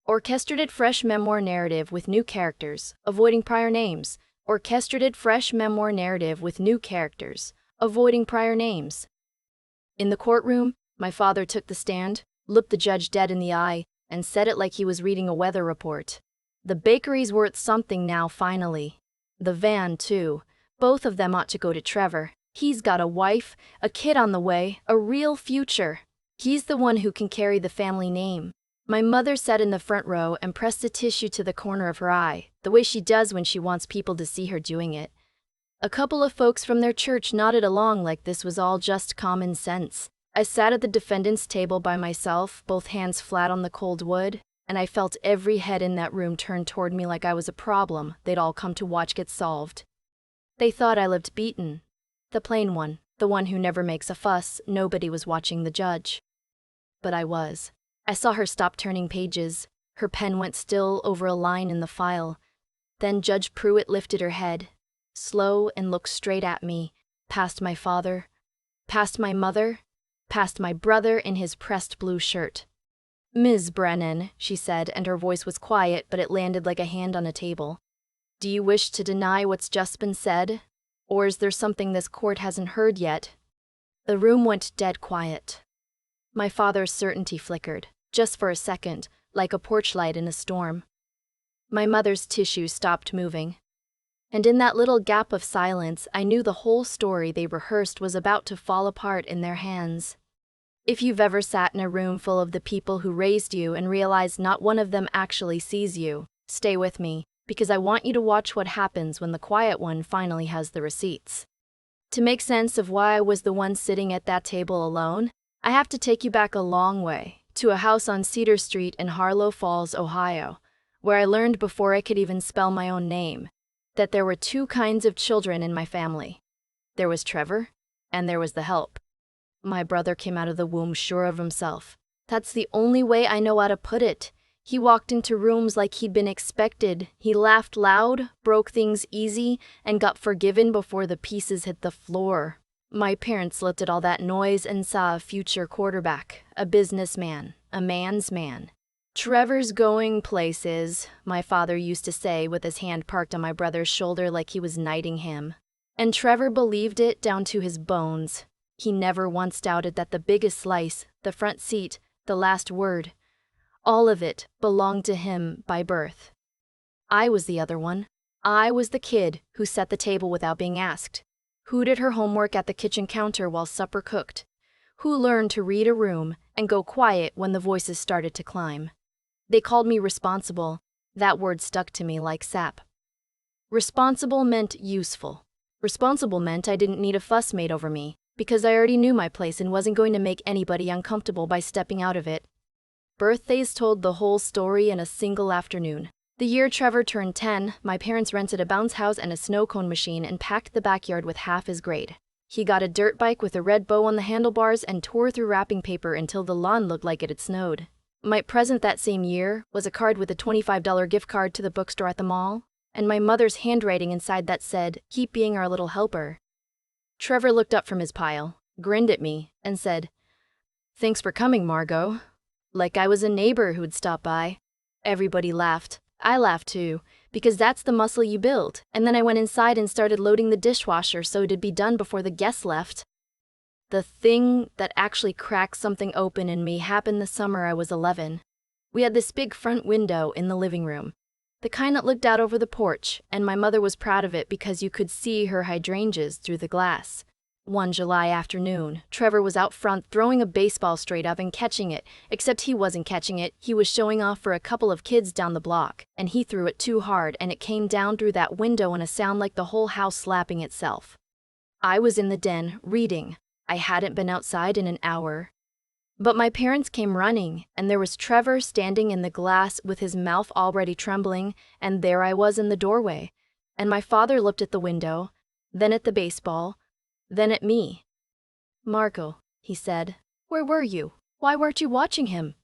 Orchestrated fresh memoir narrative with new characters, avoiding prior names. Orchestrated fresh memoir narrative with new characters, avoiding prior names. In the courtroom, my father took the stand, looked the judge dead in the eye, and said it like he was reading a weather report. The bakery's worth something now, finally. The van, too. Both of them ought to go to Trevor. He's got a wife, a kid on the way, a real future. He's the one who can carry the family name. My mother sat in the front row and pressed a tissue to the corner of her eye, the way she does when she wants people to see her doing it. A couple of folks from their church nodded along like this was all just common sense. I sat at the defendant's table by myself, both hands flat on the cold wood, and I felt every head in that room turn toward me like I was a problem they'd all come to watch get solved. They thought I lived beaten. The plain one, the one who never makes a fuss, nobody was watching the judge. But I was. I saw her stop turning pages. Her pen went still over a line in the file. Then Judge Pruitt lifted her head, slow, and looked straight at me, past my father, past my mother, past my brother in his pressed blue shirt. "Ms. Brennan," she said, and her voice was quiet, but it landed like a hand on a table. "Do you wish to deny what's just been said? Or is there something this court hasn't heard yet?" The room went dead quiet. My father's certainty flickered, just for a second, like a porch light in a storm. My mother's tissue stopped moving. And in that little gap of silence, I knew the whole story they rehearsed was about to fall apart in their hands. If you've ever sat in a room full of the people who raised you and realized not one of them actually sees you, stay with me, because I want you to watch what happens when the quiet one finally has the receipts. To make sense of why I was the one sitting at that table alone, I have to take you back a long way, to a house on Cedar Street in Harlow Falls, Ohio, where I learned before I could even spell my own name, that there were two kinds of children in my family. There was Trevor, and there was the help. My brother came out of the womb sure of himself. That's the only way I know how to put it. He walked into rooms like he'd been expected. He laughed loud, broke things easy, and got forgiven before the pieces hit the floor. My parents looked at all that noise and saw a future quarterback, a businessman, a man's man. "Trevor's going places," my father used to say with his hand parked on my brother's shoulder like he was knighting him. And Trevor believed it down to his bones. He never once doubted that the biggest slice, the front seat, the last word, all of it belonged to him by birth. I was the other one. I was the kid who set the table without being asked, who did her homework at the kitchen counter while supper cooked, who learned to read a room and go quiet when the voices started to climb. They called me responsible. That word stuck to me like sap. Responsible meant useful. Responsible meant I didn't need a fuss made over me, because I already knew my place and wasn't going to make anybody uncomfortable by stepping out of it. Birthdays told the whole story in a single afternoon. The year Trevor turned 10, my parents rented a bounce house and a snow cone machine and packed the backyard with half his grade. He got a dirt bike with a red bow on the handlebars and tore through wrapping paper until the lawn looked like it had snowed. My present that same year was a card with a $25 gift card to the bookstore at the mall, and my mother's handwriting inside that said, "Keep being our little helper." Trevor looked up from his pile, grinned at me, and said, "Thanks for coming, Margot." Like I was a neighbor who'd stop by. Everybody laughed. I laughed too, because that's the muscle you build, and then I went inside and started loading the dishwasher so it'd be done before the guests left. The thing that actually cracked something open in me happened the summer I was 11. We had this big front window in the living room, the kind that looked out over the porch, and my mother was proud of it because you could see her hydrangeas through the glass. One July afternoon, Trevor was out front throwing a baseball straight up and catching it, except he wasn't catching it, he was showing off for a couple of kids down the block, and he threw it too hard and it came down through that window in a sound like the whole house slapping itself. I was in the den, reading. I hadn't been outside in an hour. But my parents came running, and there was Trevor standing in the glass with his mouth already trembling, and there I was in the doorway. And my father looked at the window, then at the baseball, then at me. "Margot," he said, "where were you? Why weren't you watching him?"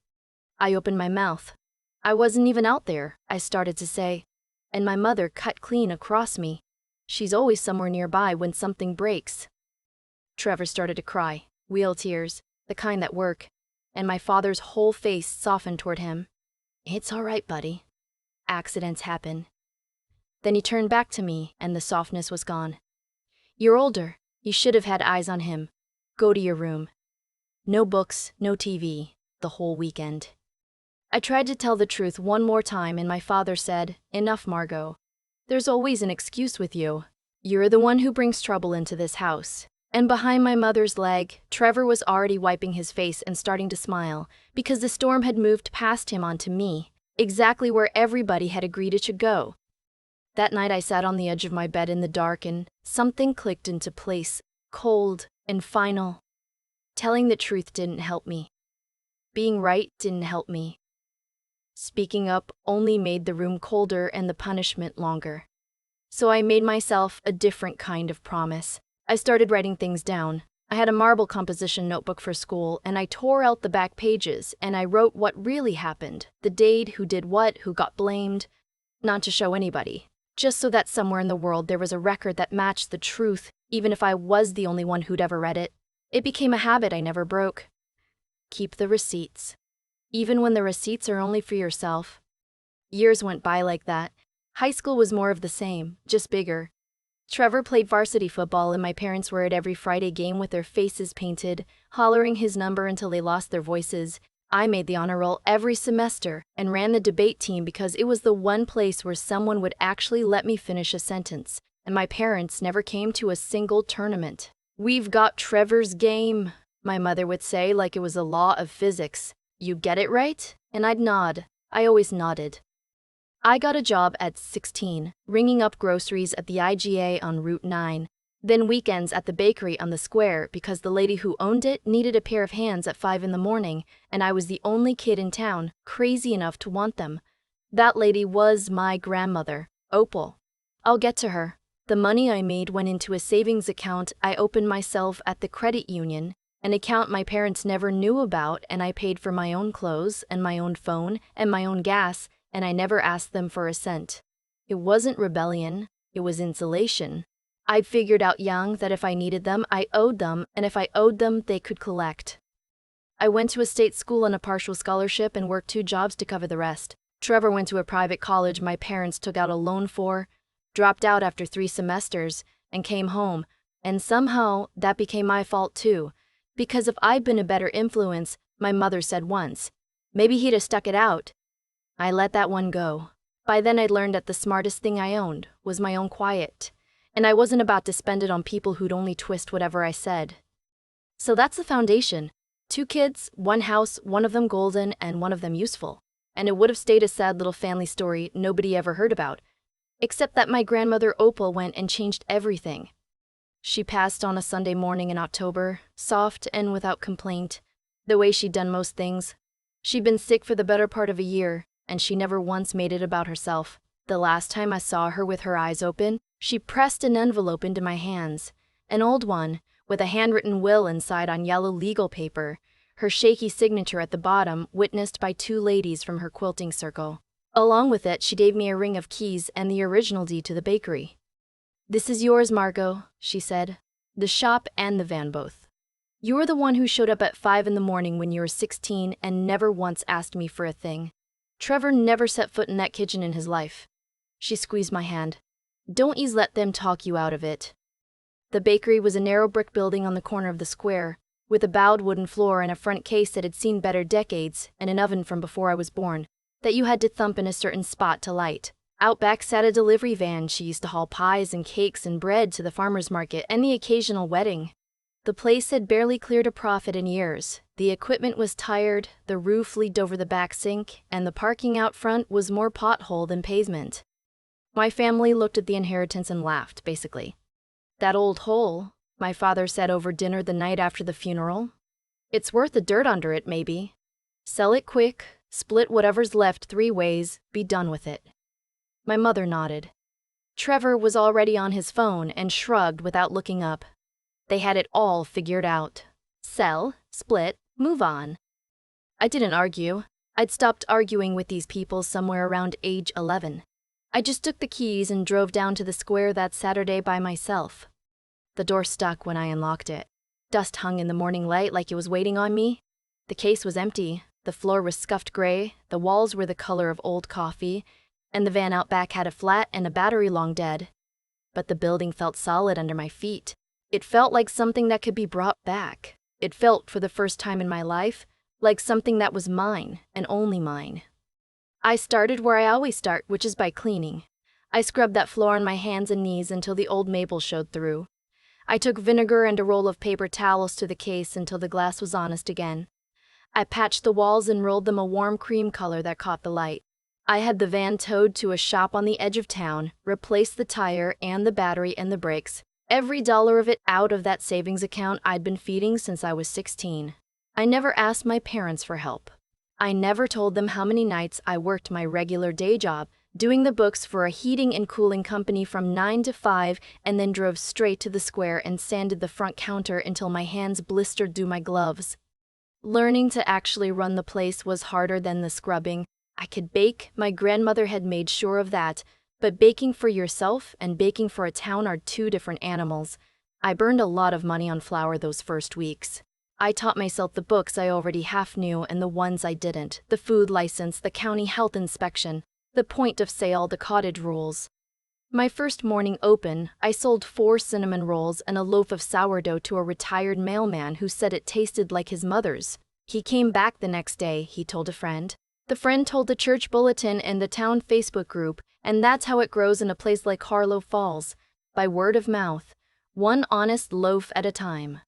I opened my mouth. "I wasn't even out there," I started to say, and my mother cut clean across me. She's always somewhere nearby when something breaks. Trevor started to cry, real tears, the kind that work, and my father's whole face softened toward him. "It's all right, buddy. Accidents happen." Then he turned back to me, and the softness was gone. "You're older. You should have had eyes on him. Go to your room. No books, no TV, the whole weekend." I tried to tell the truth one more time, and my father said, "Enough, Margot. There's always an excuse with you. You're the one who brings trouble into this house." And behind my mother's leg, Trevor was already wiping his face and starting to smile, because the storm had moved past him onto me, exactly where everybody had agreed it should go. That night I sat on the edge of my bed in the dark, and something clicked into place, cold and final. Telling the truth didn't help me. Being right didn't help me. Speaking up only made the room colder and the punishment longer. So I made myself a different kind of promise. I started writing things down. I had a marble composition notebook for school, and I tore out the back pages, and I wrote what really happened, the date, who did what, who got blamed. Not to show anybody, just so that somewhere in the world there was a record that matched the truth, even if I was the only one who'd ever read it. It became a habit I never broke. Keep the receipts, even when the receipts are only for yourself. Years went by like that. High school was more of the same, just bigger. Trevor played varsity football, and my parents were at every Friday game with their faces painted, hollering his number until they lost their voices. I made the honor roll every semester and ran the debate team because it was the one place where someone would actually let me finish a sentence, and my parents never came to a single tournament. "We've got Trevor's game," my mother would say like it was a law of physics. "You get it right?" And I'd nod. I always nodded. I got a job at 16, ringing up groceries at the IGA on Route 9, then weekends at the bakery on the square because the lady who owned it needed a pair of hands at 5 in the morning, and I was the only kid in town crazy enough to want them. That lady was my grandmother, Opal. I'll get to her. The money I made went into a savings account I opened myself at the credit union, an account my parents never knew about, and I paid for my own clothes and my own phone and my own gas, and I never asked them for a cent. It wasn't rebellion, it was insulation. I'd figured out young that if I needed them, I owed them, and if I owed them, they could collect. I went to a state school on a partial scholarship and worked 2 jobs to cover the rest. Trevor went to a private college my parents took out a loan for, dropped out after 3 semesters, and came home, and somehow that became my fault too, because if I'd been a better influence, my mother said once, maybe he'd have stuck it out. I let that one go. By then I'd learned that the smartest thing I owned was my own quiet, and I wasn't about to spend it on people who'd only twist whatever I said. So that's the foundation. 2 kids, 1 house, one of them golden and one of them useful. And it would have stayed a sad little family story nobody ever heard about, except that my grandmother Opal went and changed everything. She passed on a Sunday morning in October, soft and without complaint, the way she'd done most things. She'd been sick for the better part of a year, and she never once made it about herself. The last time I saw her with her eyes open, she pressed an envelope into my hands, an old one, with a handwritten will inside on yellow legal paper, her shaky signature at the bottom witnessed by 2 ladies from her quilting circle. Along with it, she gave me a ring of keys and the original deed to the bakery. "This is yours, Margot," she said. "The shop and the van both. You're the one who showed up at 5 in the morning when you were 16 and never once asked me for a thing. Trevor never set foot in that kitchen in his life." She squeezed my hand. "Don't you let them talk you out of it." The bakery was a narrow brick building on the corner of the square, with a bowed wooden floor and a front case that had seen better decades, and an oven from before I was born, that you had to thump in a certain spot to light. Out back sat a delivery van. She used to haul pies and cakes and bread to the farmer's market and the occasional wedding. The place had barely cleared a profit in years. The equipment was tired, the roof leaked over the back sink, and the parking out front was more pothole than pavement. My family looked at the inheritance and laughed, basically. "That old hole," my father said over dinner the night after the funeral. "It's worth the dirt under it, maybe. Sell it quick, split whatever's left 3 ways, be done with it." My mother nodded. Trevor was already on his phone and shrugged without looking up. They had it all figured out. Sell, split, move on. I didn't argue. I'd stopped arguing with these people somewhere around age 11. I just took the keys and drove down to the square that Saturday by myself. The door stuck when I unlocked it. Dust hung in the morning light like it was waiting on me. The case was empty. The floor was scuffed gray, the walls were the color of old coffee, and the van out back had a flat and a battery long dead. But the building felt solid under my feet. It felt like something that could be brought back. It felt, for the first time in my life, like something that was mine, and only mine. I started where I always start, which is by cleaning. I scrubbed that floor on my hands and knees until the old maple showed through. I took vinegar and a roll of paper towels to the case until the glass was honest again. I patched the walls and rolled them a warm cream color that caught the light. I had the van towed to a shop on the edge of town, replaced the tire and the battery and the brakes, every dollar of it out of that savings account I'd been feeding since I was 16. I never asked my parents for help. I never told them how many nights I worked my regular day job, doing the books for a heating and cooling company from 9 to 5, and then drove straight to the square and sanded the front counter until my hands blistered through my gloves. Learning to actually run the place was harder than the scrubbing. I could bake, my grandmother had made sure of that, but baking for yourself and baking for a town are two different animals. I burned a lot of money on flour those first weeks. I taught myself the books I already half knew and the ones I didn't, the food license, the county health inspection, the point of sale, the cottage rules. My first morning open, I sold 4 cinnamon rolls and a loaf of sourdough to a retired mailman who said it tasted like his mother's. He came back the next day, he told a friend. The friend told the church bulletin and the town Facebook group, and that's how it grows in a place like Harlow Falls, by word of mouth, one honest loaf at a time.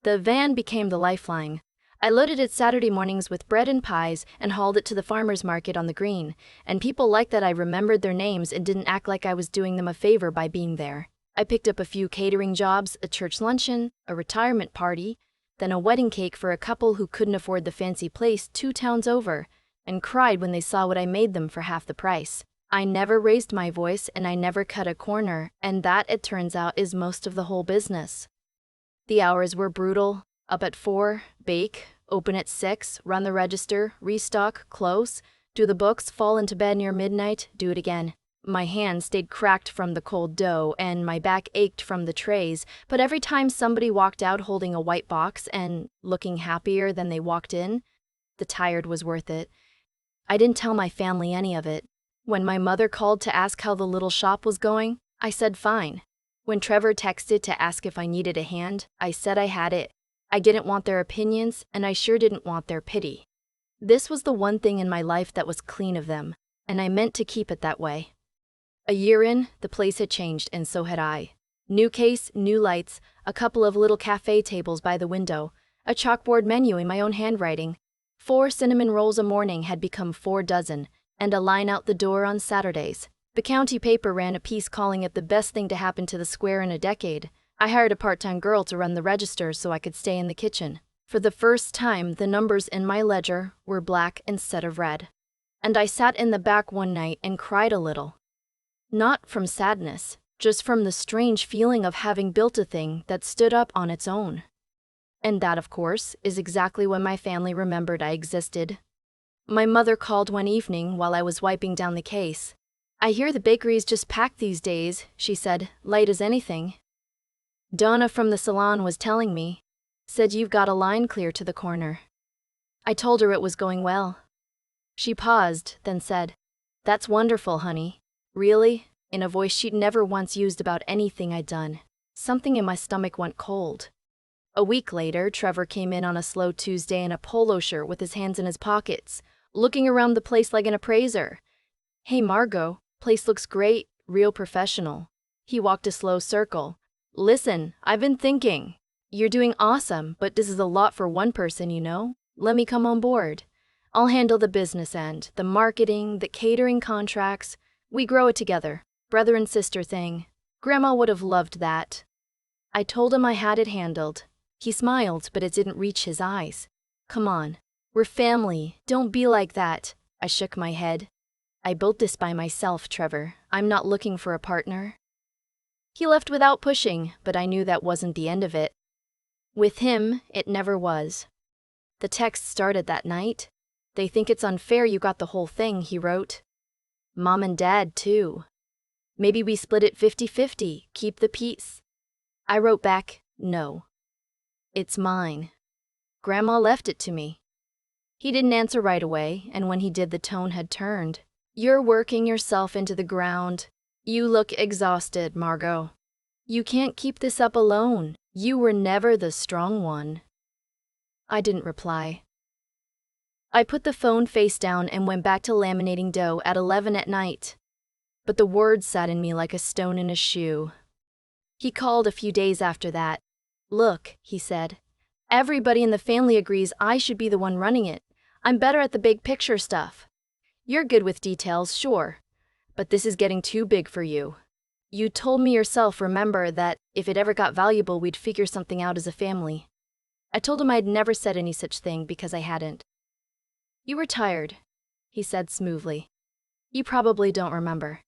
The van became the lifeline. I loaded it Saturday mornings with bread and pies and hauled it to the farmer's market on the green, and people liked that I remembered their names and didn't act like I was doing them a favor by being there. I picked up a few catering jobs, a church luncheon, a retirement party, then a wedding cake for a couple who couldn't afford the fancy place 2 towns over, and cried when they saw what I made them for half the price. I never raised my voice and I never cut a corner, and that, it turns out, is most of the whole business. The hours were brutal. Up at 4, bake, open at 6, run the register, restock, close, do the books, fall into bed near midnight, do it again. My hands stayed cracked from the cold dough and my back ached from the trays, but every time somebody walked out holding a white box and looking happier than they walked in, the tired was worth it. I didn't tell my family any of it. When my mother called to ask how the little shop was going, I said fine. When Trevor texted to ask if I needed a hand, I said I had it. I didn't want their opinions, and I sure didn't want their pity. This was the one thing in my life that was clean of them, and I meant to keep it that way. A year in, the place had changed, and so had I. New case, new lights, a couple of little cafe tables by the window, a chalkboard menu in my own handwriting. 4 cinnamon rolls a morning had become 4 dozen, and a line out the door on Saturdays. The county paper ran a piece calling it the best thing to happen to the square in a decade. I hired a part-time girl to run the register so I could stay in the kitchen. For the first time, the numbers in my ledger were black instead of red. And I sat in the back one night and cried a little. Not from sadness, just from the strange feeling of having built a thing that stood up on its own. And that, of course, is exactly when my family remembered I existed. My mother called one evening while I was wiping down the case. "I hear the bakery's just packed these days," she said, light as anything. Donna from the salon was telling me. Said you've got a line clear to the corner. I told her it was going well. She paused, then said, "That's wonderful, honey." Really? In a voice she'd never once used about anything I'd done. Something in my stomach went cold. A week later, Trevor came in on a slow Tuesday in a polo shirt with his hands in his pockets, looking around the place like an appraiser. "Hey Margot, place looks great, real professional." He walked a slow circle. "Listen, I've been thinking. You're doing awesome, but this is a lot for one person, you know? Let me come on board. I'll handle the business end, the marketing, the catering contracts. We grow it together, brother and sister thing. Grandma would have loved that." I told him I had it handled. He smiled, but it didn't reach his eyes. "Come on, we're family, don't be like that." I shook my head. "I built this by myself, Trevor. I'm not looking for a partner." He left without pushing, but I knew that wasn't the end of it. With him, it never was. The text started that night. "They think it's unfair you got the whole thing," he wrote. "Mom and Dad, too. Maybe we split it 50-50, keep the peace." I wrote back, "No. It's mine. Grandma left it to me." He didn't answer right away, and when he did, the tone had turned. "You're working yourself into the ground. You look exhausted, Margot. You can't keep this up alone. You were never the strong one." I didn't reply. I put the phone face down and went back to laminating dough at 11 at night. But the words sat in me like a stone in a shoe. He called a few days after that. "Look," he said, "everybody in the family agrees I should be the one running it. I'm better at the big picture stuff. You're good with details, sure, but this is getting too big for you. You told me yourself, remember, that if it ever got valuable, we'd figure something out as a family." I told him I'd never said any such thing because I hadn't. "You were tired," he said smoothly. "You probably don't remember.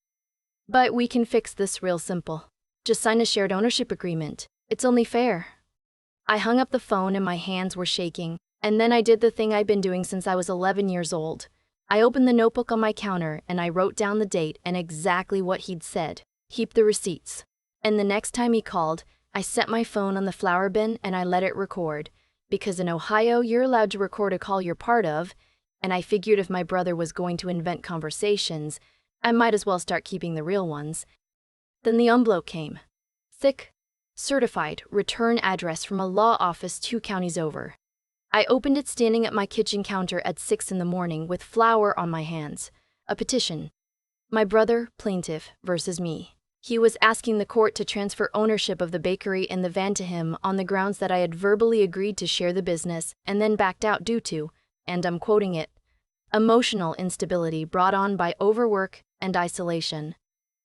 But we can fix this real simple. Just sign a shared ownership agreement. It's only fair." I hung up the phone and my hands were shaking, and then I did the thing I'd been doing since I was 11 years old. I opened the notebook on my counter and I wrote down the date and exactly what he'd said. Keep the receipts. And the next time he called, I set my phone on the flower bin and I let it record. Because in Ohio, you're allowed to record a call you're part of, and I figured if my brother was going to invent conversations, I might as well start keeping the real ones. Then the envelope came. Thick, certified, return address from a law office 2 counties over. I opened it standing at my kitchen counter at 6 in the morning with flour on my hands. A petition. My brother, plaintiff, versus me. He was asking the court to transfer ownership of the bakery and the van to him on the grounds that I had verbally agreed to share the business and then backed out due to, and I'm quoting it, "emotional instability brought on by overwork and isolation."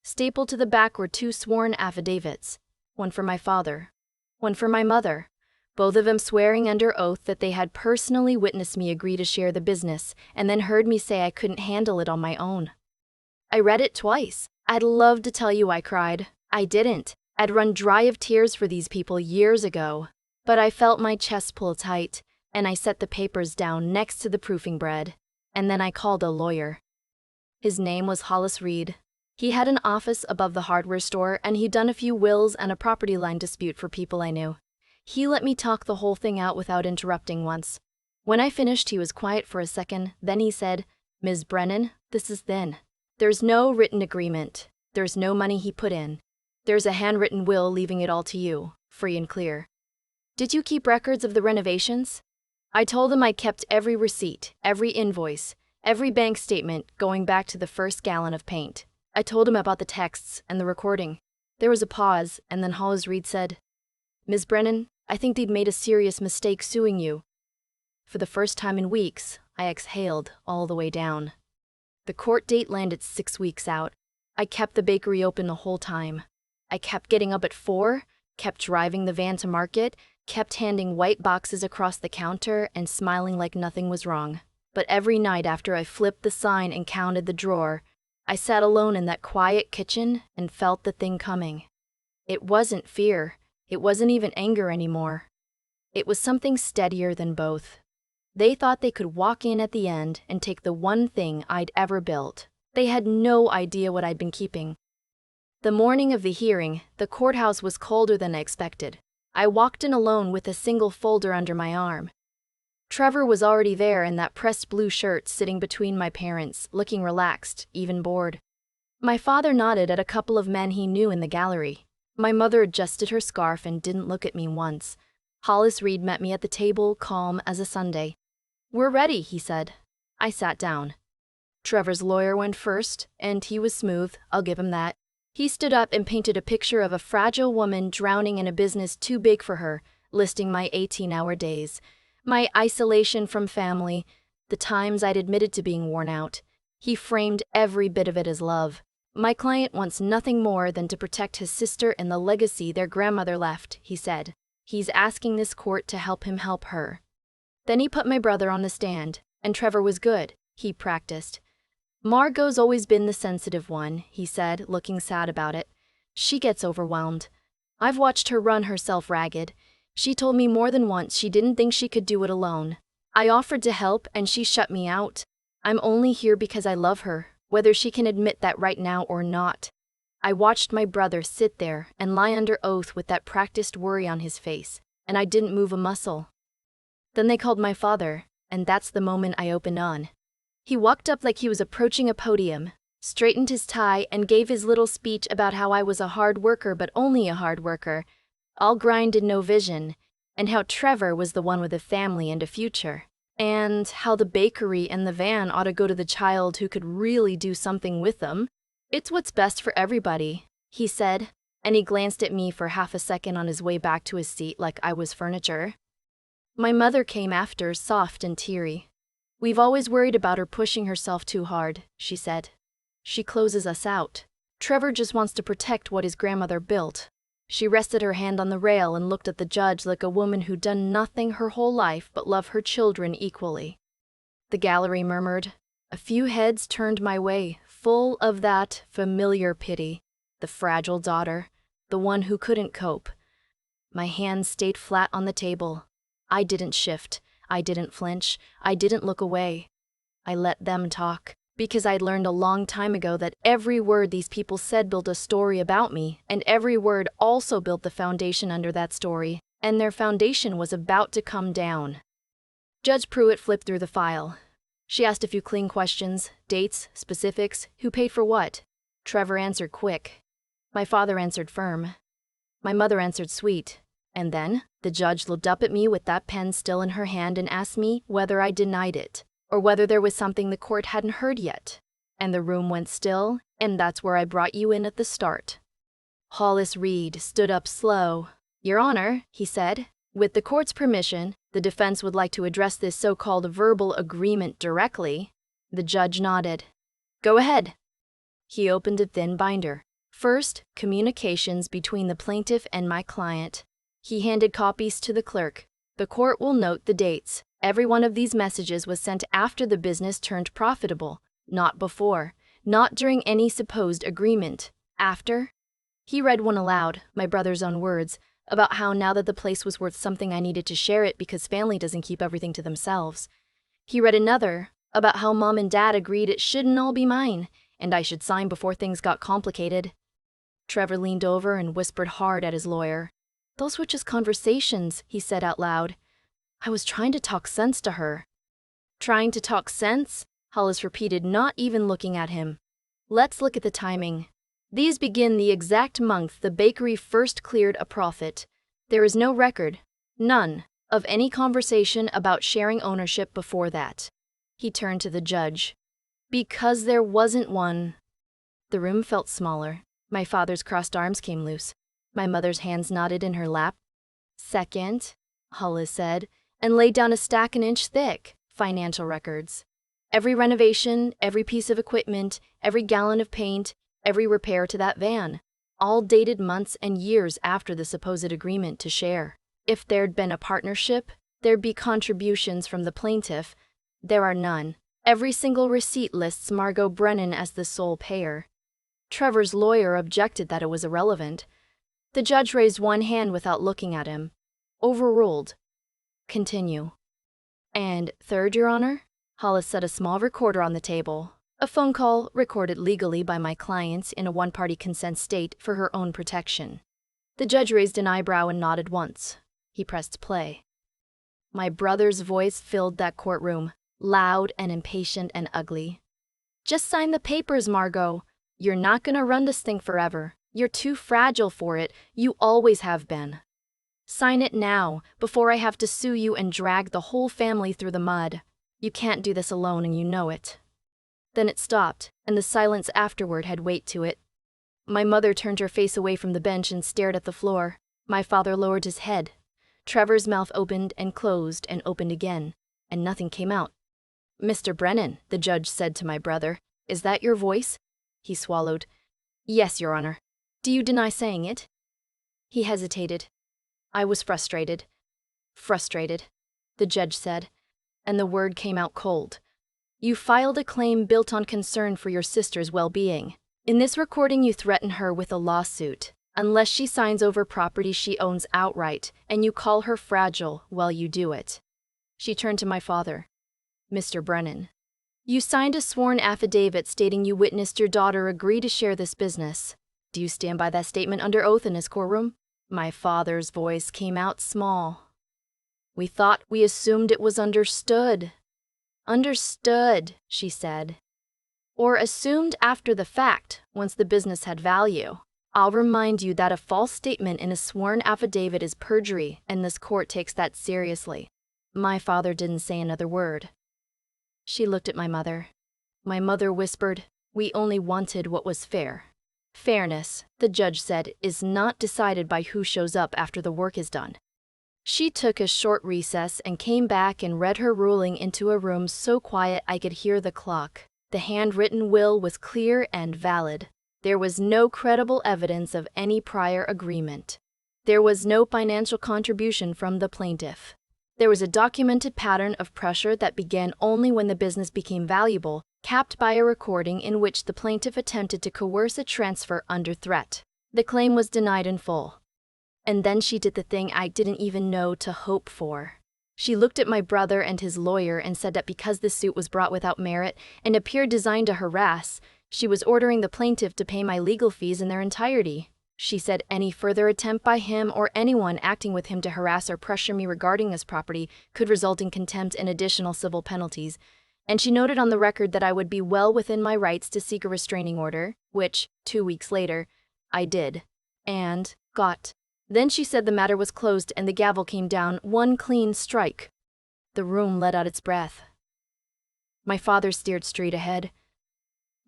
Stapled to the back were 2 sworn affidavits, one for my father, one for my mother, both of them swearing under oath that they had personally witnessed me agree to share the business and then heard me say I couldn't handle it on my own. I read it twice. I'd love to tell you I cried. I didn't. I'd run dry of tears for these people years ago. But I felt my chest pull tight, and I set the papers down next to the proofing bread, and then I called a lawyer. His name was Hollis Reed. He had an office above the hardware store, and he'd done a few wills and a property line dispute for people I knew. He let me talk the whole thing out without interrupting once. When I finished, he was quiet for a second, then he said, "Ms. Brennan, this is thin. There's no written agreement. There's no money he put in. There's a handwritten will leaving it all to you, free and clear. Did you keep records of the renovations?" I told him I kept every receipt, every invoice, every bank statement going back to the first gallon of paint. I told him about the texts and the recording. There was a pause, and then Hollis Reed said, "Ms. Brennan, I think they'd made a serious mistake suing you." For the first time in weeks, I exhaled all the way down. The court date landed 6 weeks out. I kept the bakery open the whole time. I kept getting up at 4, kept driving the van to market, kept handing white boxes across the counter and smiling like nothing was wrong. But every night after I flipped the sign and counted the drawer, I sat alone in that quiet kitchen and felt the thing coming. It wasn't fear. It wasn't even anger anymore. It was something steadier than both. They thought they could walk in at the end and take the one thing I'd ever built. They had no idea what I'd been keeping. The morning of the hearing, the courthouse was colder than I expected. I walked in alone with a single folder under my arm. Trevor was already there in that pressed blue shirt, sitting between my parents, looking relaxed, even bored. My father nodded at a couple of men he knew in the gallery. My mother adjusted her scarf and didn't look at me once. Hollis Reed met me at the table, calm as a Sunday. "We're ready," he said. I sat down. Trevor's lawyer went first, and he was smooth, I'll give him that. He stood up and painted a picture of a fragile woman drowning in a business too big for her, listing my 18-hour days, my isolation from family, the times I'd admitted to being worn out. He framed every bit of it as love. "My client wants nothing more than to protect his sister and the legacy their grandmother left," he said. "He's asking this court to help him help her." Then he put my brother on the stand, and Trevor was good. He practiced. "Margot's always been the sensitive one," he said, looking sad about it. "She gets overwhelmed. I've watched her run herself ragged. She told me more than once she didn't think she could do it alone. I offered to help, and she shut me out. I'm only here because I love her, whether she can admit that right now or not." I watched my brother sit there and lie under oath with that practiced worry on his face, and I didn't move a muscle. Then they called my father, And that's the moment I opened on. He walked up like he was approaching a podium, straightened his tie, and gave his little speech about how I was a hard worker, but only a hard worker, all grind and no vision, and how Trevor was the one with a family and a future, and how the bakery and the van ought to go to the child who could really do something with them. It's what's best for everybody, he said, and he glanced at me for half a second on his way back to his seat like I was furniture. My mother came after, soft and teary. We've always worried about her pushing herself too hard, she said. She closes us out. Trevor just wants to protect what his grandmother built. She rested her hand on the rail and looked at the judge like a woman who'd done nothing her whole life but love her children equally. The gallery murmured. A few heads turned my way, full of that familiar pity. The fragile daughter, the one who couldn't cope. My hands stayed flat on the table. I didn't shift. I didn't flinch. I didn't look away. I let them talk, because I'd learned a long time ago that every word these people said built a story about me, and every word also built the foundation under that story, and their foundation was about to come down. Judge Pruitt flipped through the file. She asked a few clean questions, dates, specifics, who paid for what. Trevor answered quick. My father answered firm. My mother answered sweet. And then, the judge looked up at me with that pen still in her hand and asked me whether I denied it, or whether there was something the court hadn't heard yet. And the room went still, and that's where I brought you in at the start. Hollis Reed stood up slow. Your Honor, he said, with the court's permission, the defense would like to address this so-called verbal agreement directly. The judge nodded. Go ahead. He opened a thin binder. First, communications between the plaintiff and my client. He handed copies to the clerk. The court will note the dates. Every one of these messages was sent after the business turned profitable, not before, not during any supposed agreement. After? He read one aloud, my brother's own words, about how now that the place was worth something I needed to share it because family doesn't keep everything to themselves. He read another, about how Mom and Dad agreed it shouldn't all be mine, and I should sign before things got complicated. Trevor leaned over and whispered hard at his lawyer. Those were just conversations, he said out loud. I was trying to talk sense to her. Trying to talk sense? Hollis repeated, not even looking at him. Let's look at the timing. These begin the exact month the bakery first cleared a profit. There is no record, none, of any conversation about sharing ownership before that. He turned to the judge. Because there wasn't one. The room felt smaller. My father's crossed arms came loose. My mother's hands knotted in her lap. Second, Hollis said, and laid down a stack an inch thick, financial records. Every renovation, every piece of equipment, every gallon of paint, every repair to that van, all dated months and years after the supposed agreement to share. If there'd been a partnership, there'd be contributions from the plaintiff. There are none. Every single receipt lists Margot Brennan as the sole payer. Trevor's lawyer objected that it was irrelevant. The judge raised one hand without looking at him. Overruled. Continue. And third, Your Honor? Hollis set a small recorder on the table. A phone call recorded legally by my client in a one-party consent state for her own protection. The judge raised an eyebrow and nodded once. He pressed play. My brother's voice filled that courtroom, loud and impatient and ugly. Just sign the papers, Margot. You're not gonna run this thing forever. You're too fragile for it. You always have been. Sign it now, before I have to sue you and drag the whole family through the mud. You can't do this alone and you know it. Then it stopped, and the silence afterward had weight to it. My mother turned her face away from the bench and stared at the floor. My father lowered his head. Trevor's mouth opened and closed and opened again, and nothing came out. Mr. Brennan, the judge said to my brother, is that your voice? He swallowed. Yes, Your Honor. Do you deny saying it? He hesitated. I was frustrated. Frustrated, the judge said, and the word came out cold. You filed a claim built on concern for your sister's well-being. In this recording, you threaten her with a lawsuit, unless she signs over property she owns outright, and you call her fragile while you do it. She turned to my father. Mr. Brennan, you signed a sworn affidavit stating you witnessed your daughter agree to share this business. Do you stand by that statement under oath in this courtroom? My father's voice came out small. We assumed it was understood, Understood, she said. Or assumed after the fact, once the business had value. I'll remind you that a false statement in a sworn affidavit is perjury, and this court takes that seriously. My father didn't say another word. She looked at my mother. My mother whispered, "We only wanted what was fair." Fairness, the judge said, is not decided by who shows up after the work is done. She took a short recess and came back and read her ruling into a room so quiet I could hear the clock. The handwritten will was clear and valid. There was no credible evidence of any prior agreement. There was no financial contribution from the plaintiff. There was a documented pattern of pressure that began only when the business became valuable, capped by a recording in which the plaintiff attempted to coerce a transfer under threat. The claim was denied in full. And then she did the thing I didn't even know to hope for. She looked at my brother and his lawyer and said that because the suit was brought without merit and appeared designed to harass, she was ordering the plaintiff to pay my legal fees in their entirety. She said any further attempt by him or anyone acting with him to harass or pressure me regarding this property could result in contempt and additional civil penalties, and she noted on the record that I would be well within my rights to seek a restraining order, which, 2 weeks later, I did, and got. Then she said the matter was closed and the gavel came down, one clean strike. The room let out its breath. My father stared straight ahead.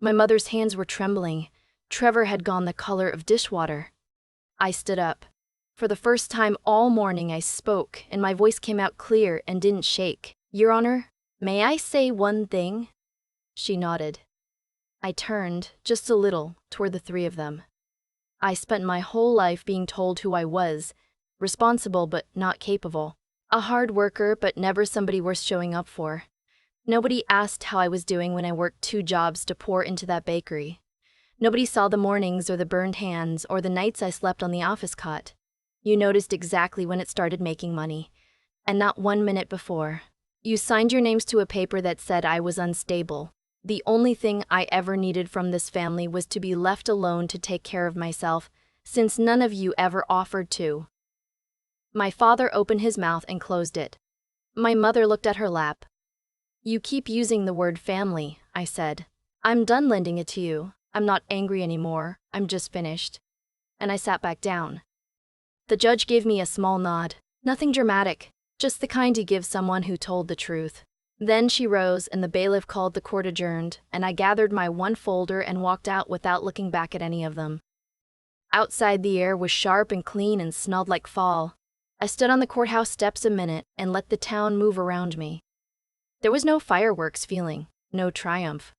My mother's hands were trembling. Trevor had gone the color of dishwater. I stood up. For the first time all morning I spoke, and my voice came out clear and didn't shake. "Your Honor, may I say one thing?" She nodded. I turned, just a little, toward the three of them. I spent my whole life being told who I was, responsible but not capable, a hard worker but never somebody worth showing up for. Nobody asked how I was doing when I worked 2 jobs to pour into that bakery. Nobody saw the mornings or the burned hands or the nights I slept on the office cot. You noticed exactly when it started making money, and not 1 minute before. You signed your names to a paper that said I was unstable. The only thing I ever needed from this family was to be left alone to take care of myself, since none of you ever offered to. My father opened his mouth and closed it. My mother looked at her lap. "You keep using the word family," I said. "I'm done lending it to you. I'm not angry anymore. I'm just finished." And I sat back down. The judge gave me a small nod. Nothing dramatic, just the kind you give someone who told the truth. Then she rose and the bailiff called the court adjourned, and I gathered my one folder and walked out without looking back at any of them. Outside the air was sharp and clean and smelled like fall. I stood on the courthouse steps a minute and let the town move around me. There was no fireworks feeling, no triumph.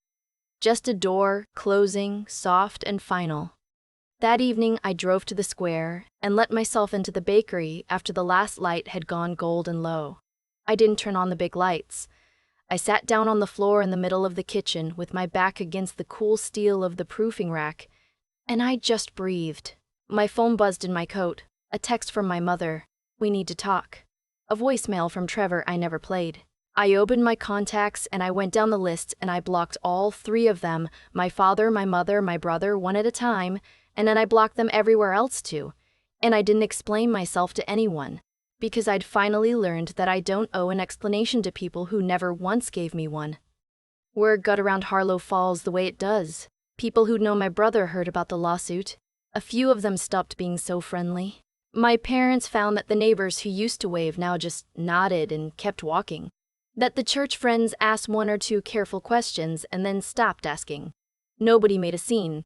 Just a door, closing, soft and final. That evening I drove to the square and let myself into the bakery after the last light had gone golden low. I didn't turn on the big lights. I sat down on the floor in the middle of the kitchen with my back against the cool steel of the proofing rack, and I just breathed. My phone buzzed in my coat. A text from my mother. "We need to talk." A voicemail from Trevor I never played. I opened my contacts and I went down the list and I blocked all 3 of them, my father, my mother, my brother, one at a time, and then I blocked them everywhere else too. And I didn't explain myself to anyone, because I'd finally learned that I don't owe an explanation to people who never once gave me one. Word got around Harlow Falls the way it does. People who'd known my brother heard about the lawsuit. A few of them stopped being so friendly. My parents found that the neighbors who used to wave now just nodded and kept walking. That the church friends asked 1 or 2 careful questions and then stopped asking. Nobody made a scene.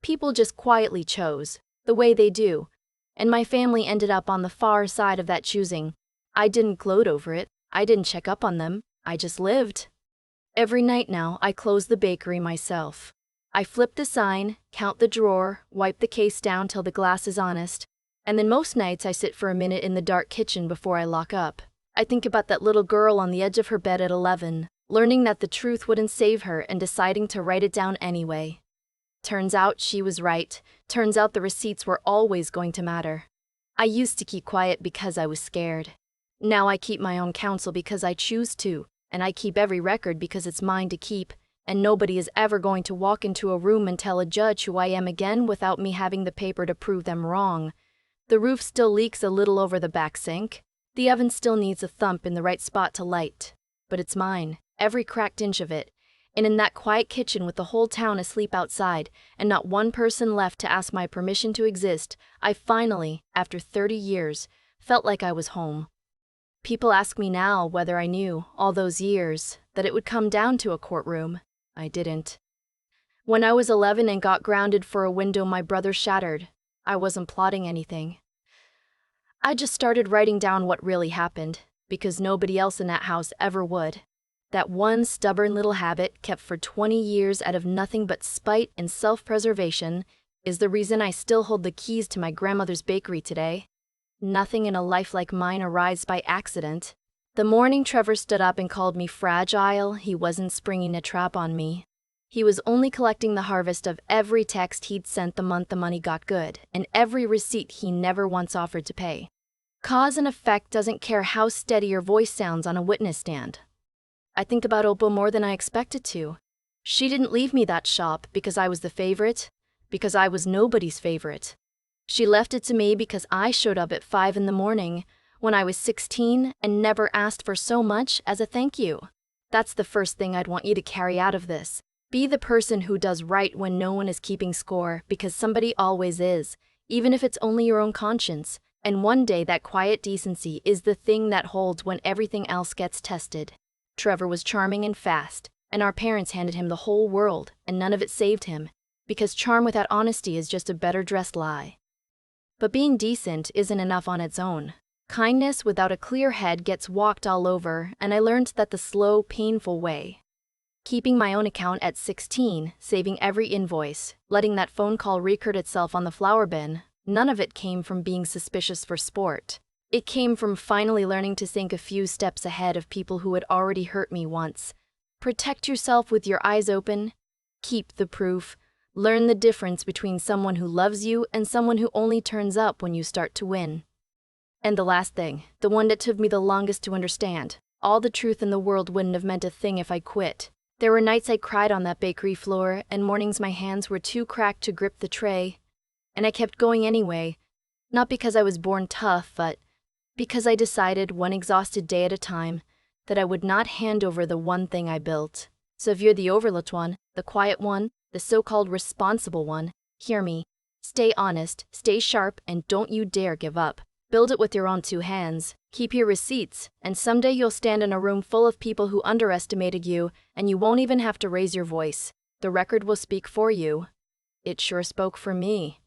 People just quietly chose, the way they do, and my family ended up on the far side of that choosing. I didn't gloat over it. I didn't check up on them. I just lived. Every night now, I close the bakery myself. I flip the sign, count the drawer, wipe the case down till the glass is honest, and then most nights I sit for a minute in the dark kitchen before I lock up. I think about that little girl on the edge of her bed at 11, learning that the truth wouldn't save her and deciding to write it down anyway. Turns out she was right. Turns out the receipts were always going to matter. I used to keep quiet because I was scared. Now I keep my own counsel because I choose to, and I keep every record because it's mine to keep, and nobody is ever going to walk into a room and tell a judge who I am again without me having the paper to prove them wrong. The roof still leaks a little over the back sink. The oven still needs a thump in the right spot to light. But it's mine, every cracked inch of it. And in that quiet kitchen with the whole town asleep outside, and not one person left to ask my permission to exist, I finally, after 30 years, felt like I was home. People ask me now whether I knew, all those years, that it would come down to a courtroom. I didn't. When I was 11 and got grounded for a window my brother shattered, I wasn't plotting anything. I just started writing down what really happened, because nobody else in that house ever would. That one stubborn little habit kept for 20 years out of nothing but spite and self-preservation is the reason I still hold the keys to my grandmother's bakery today. Nothing in a life like mine arrives by accident. The morning Trevor stood up and called me fragile, he wasn't springing a trap on me. He was only collecting the harvest of every text he'd sent the month the money got good, and every receipt he never once offered to pay. Cause and effect doesn't care how steady your voice sounds on a witness stand. I think about Opal more than I expected to. She didn't leave me that shop because I was the favorite, because I was nobody's favorite. She left it to me because I showed up at 5 in the morning when I was 16 and never asked for so much as a thank you. That's the first thing I'd want you to carry out of this. Be the person who does right when no one is keeping score, because somebody always is, even if it's only your own conscience. And one day that quiet decency is the thing that holds when everything else gets tested. Trevor was charming and fast, and our parents handed him the whole world, and none of it saved him, because charm without honesty is just a better-dressed lie. But being decent isn't enough on its own. Kindness without a clear head gets walked all over, and I learned that the slow, painful way. Keeping my own account at 16, saving every invoice, letting that phone call recurred itself on the flower bin, none of it came from being suspicious for sport. It came from finally learning to think a few steps ahead of people who had already hurt me once. Protect yourself with your eyes open. Keep the proof. Learn the difference between someone who loves you and someone who only turns up when you start to win. And the last thing, the one that took me the longest to understand. All the truth in the world wouldn't have meant a thing if I quit. There were nights I cried on that bakery floor, and mornings my hands were too cracked to grip the tray. And I kept going anyway, not because I was born tough, but because I decided, one exhausted day at a time, that I would not hand over the one thing I built. So if you're the overlooked one, the quiet one, the so-called responsible one, hear me. Stay honest, stay sharp, and don't you dare give up. Build it with your own 2 hands. Keep your receipts, and someday you'll stand in a room full of people who underestimated you, and you won't even have to raise your voice. The record will speak for you. It sure spoke for me.